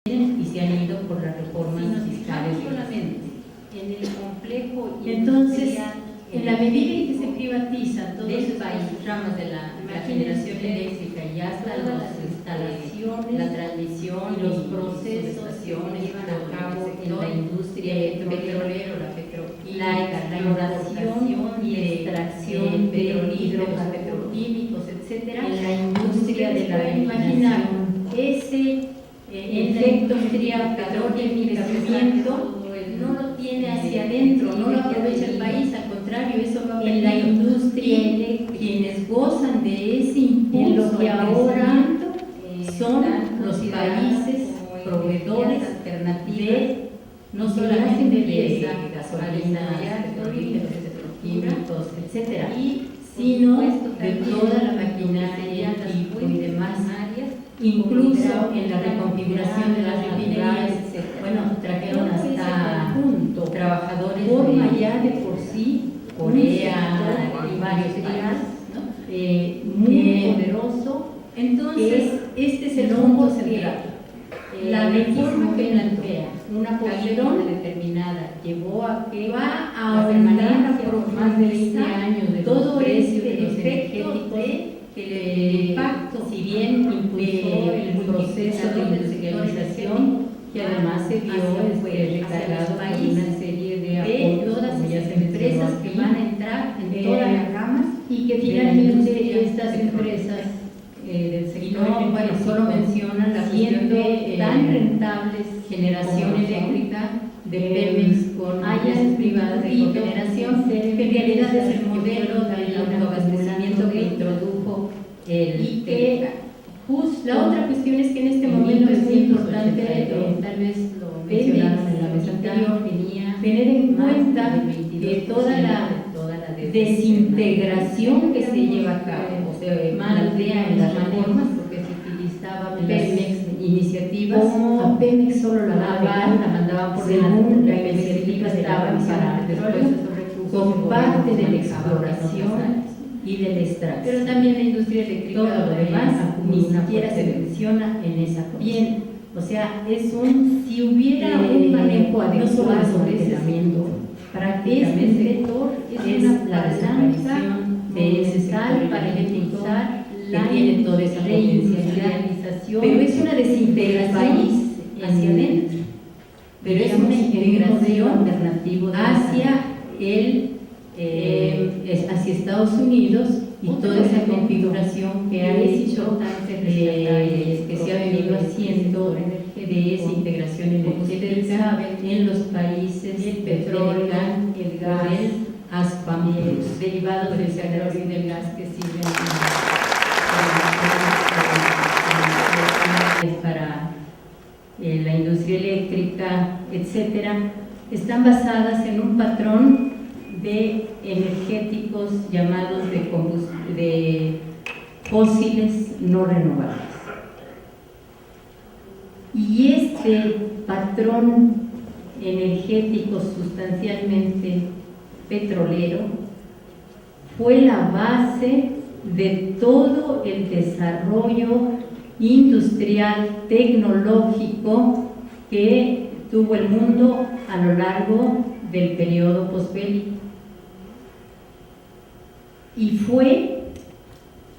y se han ido por las reformas fiscales. Solamente en el complejo entonces, en la medida en que se privatiza todas del las ramas de la generación eléctrica y hasta las instalaciones, la transmisión, los procesos que se llevan a cabo en la industria petrolera, la exploración y extracción de hidrocarburos, etcétera, en la industria de la refinación, ese efecto petroquímico no lo tiene hacia adentro, no lo aprovecha el país, al contrario, eso lo en la industria, quienes gozan de ese impulso que ahora son los países proveedores alternativos, no solamente de gasolinas, petroquímicos, etcétera, sino de toda la maquinaria, equipo y demás áreas, incluso en la reconfiguración de las refinerías. Bueno, trajeron hasta trabajadores ya de por sí, Corea y varios días, ¿no? Muy poderoso. Entonces, este es el punto central. La reforma que plantea una posición determinada llevó a que va a aumentar por más de 20 años de todo este efecto que el impacto, si bien impulsó el proceso de industrialización, que además se vio recargado por una serie de apoyos, todas las empresas que van a entrar en todas las ramas y que finalmente estas empresas del sector solo mencionan la cuestión de tan rentables generación eléctrica de Pemex con empresas privadas de cogeneración, que en realidad es el modelo del autoabastecimiento que introdujo el TECA. La otra cuestión es que en este momento es muy importante, tal vez lo mencionaron en la mesa anterior, tener en cuenta que toda la desintegración que se lleva a cabo, o se plantea en las reformas, porque se utilizaba Pemex iniciativas, a Pemex solo la mandaban por delante, la iniciativa estaba para después con parte de la exploración y del extracción. Pero también la industria eléctrica, todo lo demás, ni siquiera se menciona en esa bien. O sea, es si hubiera un manejo adecuado sobre ese sector, prácticamente sector es la desaparición de ese sector para impulsar que tiene toda esa reindustrialización, pero es una desintegración hacia adentro, pero es una integración alternativa hacia Estados Unidos y toda esa configuración que ha hecho, que se ha venido haciendo de esa integración energética en los países petróleo, el gas, ASPAM, derivados del petróleo y del gas que sirven para la industria eléctrica, etcétera, están basadas en un patrón de energéticos llamados de fósiles no renovables. Y este patrón energético sustancialmente petrolero fue la base de todo el desarrollo industrial, tecnológico que tuvo el mundo a lo largo del periodo posbélico. Y fue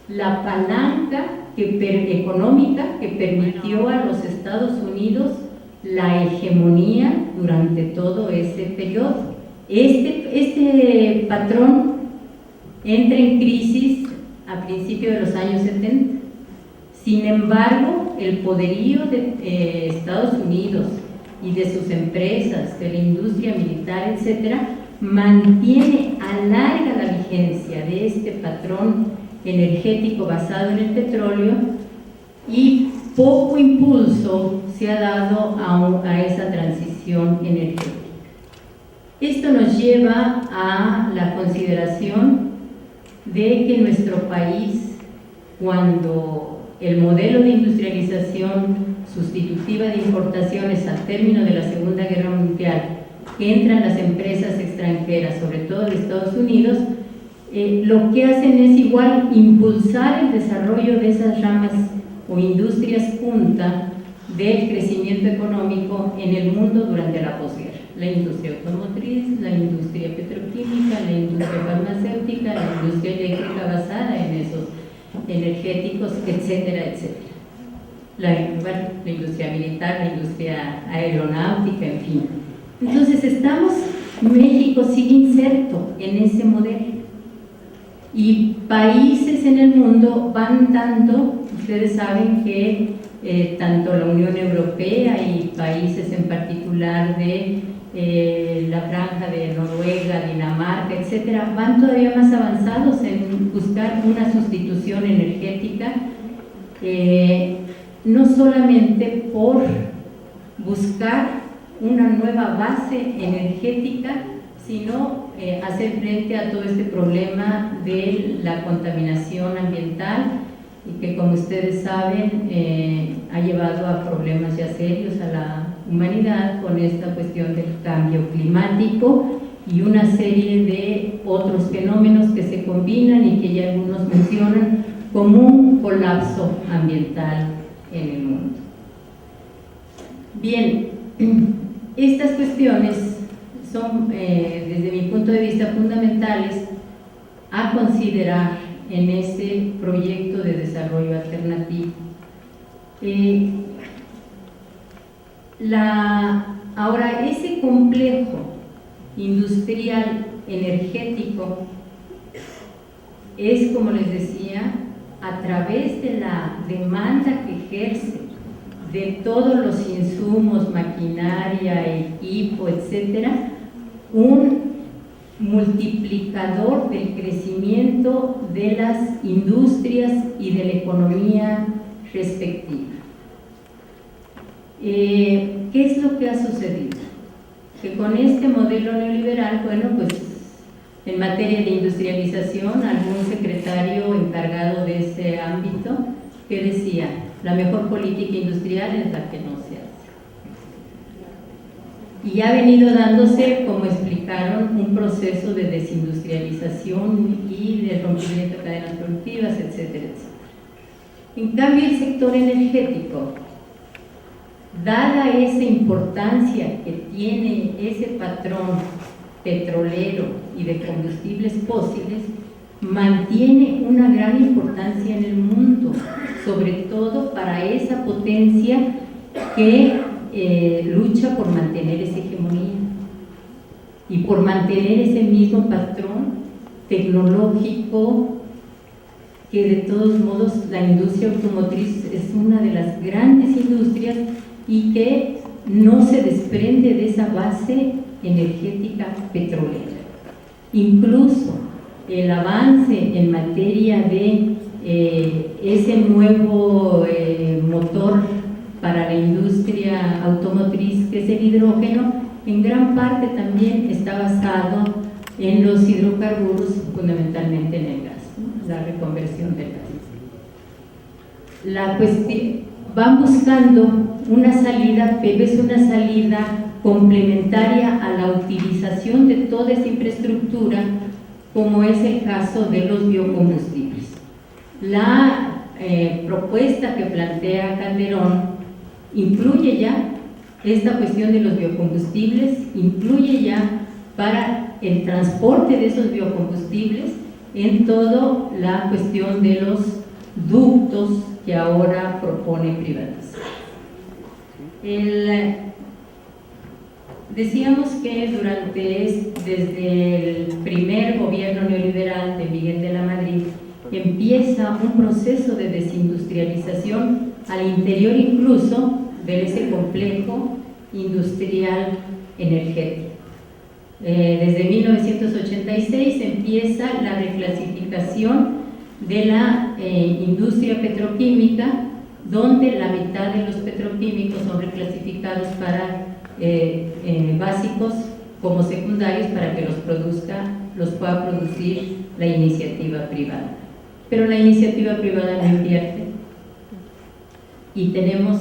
la palanca económica que permitió a los Estados Unidos la hegemonía durante todo ese periodo. Este patrón entra en crisis a principios de los años 70. Sin embargo, el poderío de Estados Unidos y de sus empresas, de la industria militar, etcétera, alarga la vigencia de este patrón energético basado en el petróleo y poco impulso se ha dado a esa transición energética. Esto nos lleva a la consideración de que nuestro país, cuando el modelo de industrialización sustitutiva de importaciones al término de la Segunda Guerra Mundial, que entran las empresas extranjeras, sobre todo de Estados Unidos, lo que hacen es igual impulsar el desarrollo de esas ramas o industrias punta del crecimiento económico en el mundo durante la posguerra. La industria automotriz, la industria petroquímica, la industria farmacéutica, la industria eléctrica basada en esos energéticos, etcétera, etcétera. La industria militar, la industria aeronáutica, en fin. Entonces México sigue inserto en ese modelo. Y países en el mundo van dando, ustedes saben que tanto la Unión Europea y países en particular de la franja de Noruega, Dinamarca, etcétera, van todavía más avanzados en buscar una sustitución energética, no solamente por buscar una nueva base energética, sino hacer frente a todo este problema de la contaminación ambiental, y que, como ustedes saben, ha llevado a problemas ya serios a la humanidad con esta cuestión del cambio climático y una serie de otros fenómenos que se combinan y que ya algunos mencionan como un colapso ambiental en el mundo. Bien, estas cuestiones son, desde mi punto de vista, fundamentales a considerar en este proyecto de desarrollo alternativo. Ahora, ese complejo industrial energético es, como les decía, a través de la demanda que ejerce de todos los insumos, maquinaria, equipo, etcétera, un multiplicador del crecimiento de las industrias y de la economía respectiva. ¿Qué es lo que ha sucedido? Que con este modelo neoliberal, bueno, pues en materia de industrialización, algún secretario encargado de ese ámbito que decía: la mejor política industrial es la que no se hace. Y ha venido dándose, como explicaron, un proceso de desindustrialización y de rompimiento de cadenas productivas, etcétera, etcétera. En cambio, el sector energético, dada esa importancia que tiene ese patrón petrolero y de combustibles fósiles, mantiene una gran importancia en el mundo, sobre todo para esa potencia que lucha por mantener esa hegemonía y por mantener ese mismo patrón tecnológico, que de todos modos la industria automotriz es una de las grandes industrias y que no se desprende de esa base energética petrolera. Incluso el avance en materia de ese nuevo motor para la industria automotriz, que es el hidrógeno, en gran parte también está basado en los hidrocarburos, fundamentalmente en el gas, ¿no? La reconversión del gas. La cuestión, van buscando una salida, pero es una salida complementaria a la utilización de toda esa infraestructura, como es el caso de los biocombustibles. La propuesta que plantea Calderón incluye ya esta cuestión de los biocombustibles, incluye ya para el transporte de esos biocombustibles en toda la cuestión de los ductos que ahora propone privatizar. Decíamos que desde el primer gobierno neoliberal de Miguel de la Madrid empieza un proceso de desindustrialización al interior incluso de ese complejo industrial energético. Desde 1986 empieza la reclasificación de la industria petroquímica, donde la mitad de los petroquímicos son reclasificados para básicos como secundarios, para que los pueda producir la iniciativa privada. Pero la iniciativa privada no invierte y tenemos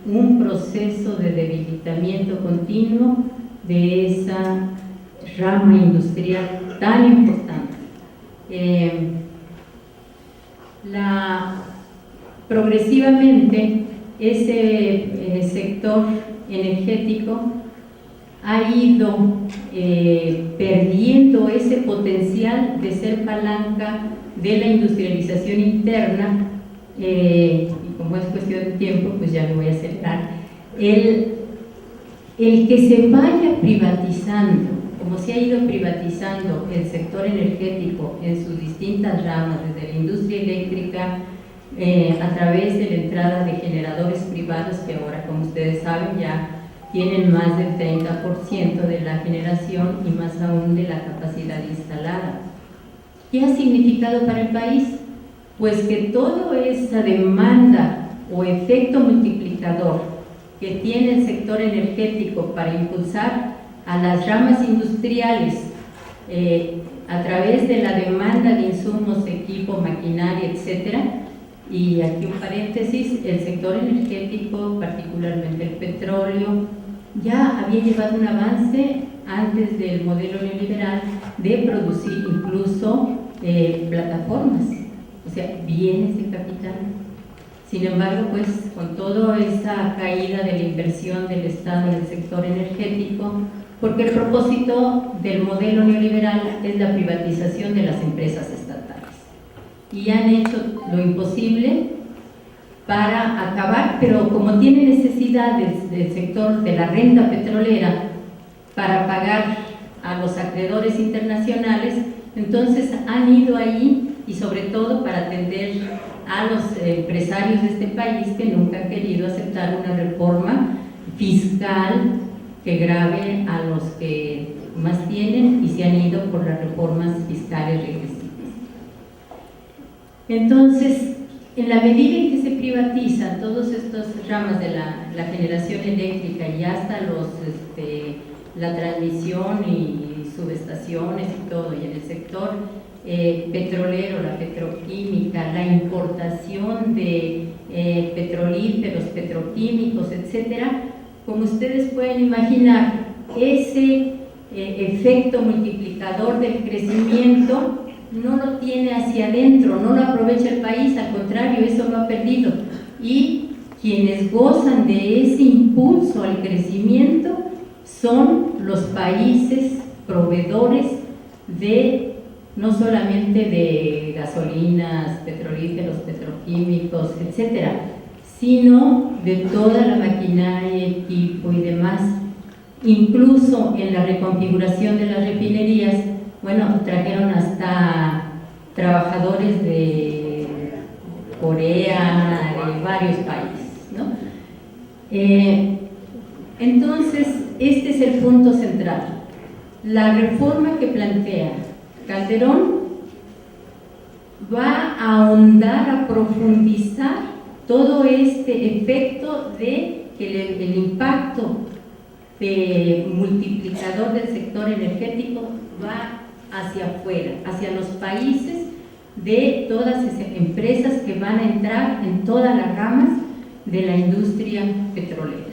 un proceso de debilitamiento continuo de esa rama industrial tan importante. Progresivamente ese sector energético ha ido perdiendo ese potencial de ser palanca de la industrialización interna, y como es cuestión de tiempo, pues ya me voy a acelerar. El que se vaya privatizando, como se ha ido privatizando el sector energético en sus distintas ramas, desde la industria eléctrica, a través de la entrada de generadores privados, que ahora, como ustedes saben, ya tienen más del 30% de la generación y más aún de la capacidad instalada. ¿Qué ha significado para el país? Pues que toda esa demanda o efecto multiplicador que tiene el sector energético para impulsar a las ramas industriales a través de la demanda de insumos, equipo, maquinaria, etcétera. Y aquí un paréntesis, el sector energético, particularmente el petróleo, ya había llevado un avance antes del modelo neoliberal de producir incluso plataformas, o sea, bienes de capital. Sin embargo, pues con toda esa caída de la inversión del Estado en el sector energético, porque el propósito del modelo neoliberal es la privatización de las empresas estatales. Y han hecho lo imposible para acabar, pero como tiene necesidades del sector de la renta petrolera para pagar a los acreedores internacionales, entonces han ido ahí, y sobre todo para atender a los empresarios de este país que nunca han querido aceptar una reforma fiscal que grave a los que más tienen, y se han ido por las reformas fiscales regresivas. Entonces, en la medida en que se privatizan todas estas ramas de la generación eléctrica y hasta la transmisión y subestaciones y todo, y en el sector petrolero, la petroquímica, la importación de petrolíferos, petroquímicos, etcétera, como ustedes pueden imaginar, ese efecto multiplicador del crecimiento no lo tiene hacia adentro, no lo aprovecha el país, al contrario, eso lo ha perdido. Y quienes gozan de ese impulso al crecimiento son los países proveedores de, no solamente de gasolinas, petrolíferos, petroquímicos, etcétera, sino de toda la maquinaria, equipo y demás. Incluso en la reconfiguración de las refinerías, bueno, trajeron hasta trabajadores de Corea, de varios países, ¿no? Entonces, este es el punto central. La reforma que plantea Calderón va a ahondar, a profundizar todo este efecto de que el impacto de multiplicador del sector energético va hacia afuera, hacia los países de todas esas empresas que van a entrar en todas las ramas de la industria petrolera.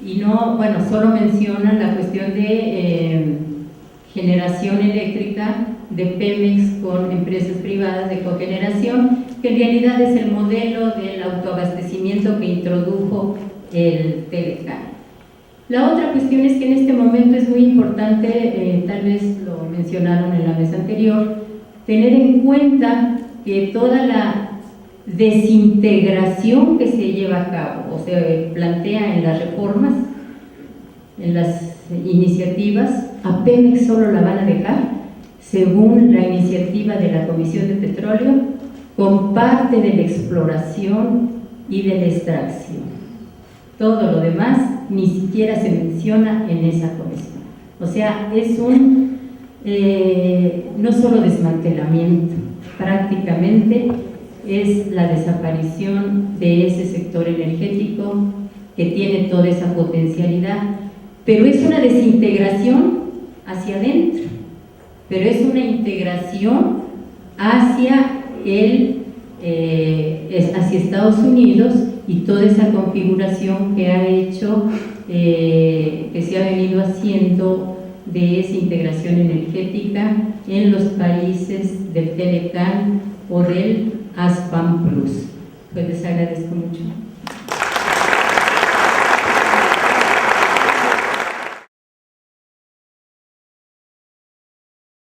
Y no, bueno, solo mencionan la cuestión de generación eléctrica de Pemex con empresas privadas de cogeneración, que en realidad es el modelo del autoabastecimiento que introdujo el Telecán. La otra cuestión es que en este momento es muy importante, tal vez lo mencionaron en la mesa anterior, tener en cuenta que toda la desintegración que se lleva a cabo o se plantea en las reformas, en las iniciativas, a Pemex solo la van a dejar, según la iniciativa de la Comisión de Petróleo, con parte de la exploración y de la extracción. Todo lo demás ni siquiera se menciona en esa comisión. O sea, es un no solo desmantelamiento, prácticamente es la desaparición de ese sector energético que tiene toda esa potencialidad, pero es una desintegración hacia adentro, pero es una integración hacia hacia Estados Unidos y toda esa configuración que ha hecho, que se ha venido haciendo de esa integración energética en los países del Telecán o del ASPAM Plus. Pues les agradezco mucho.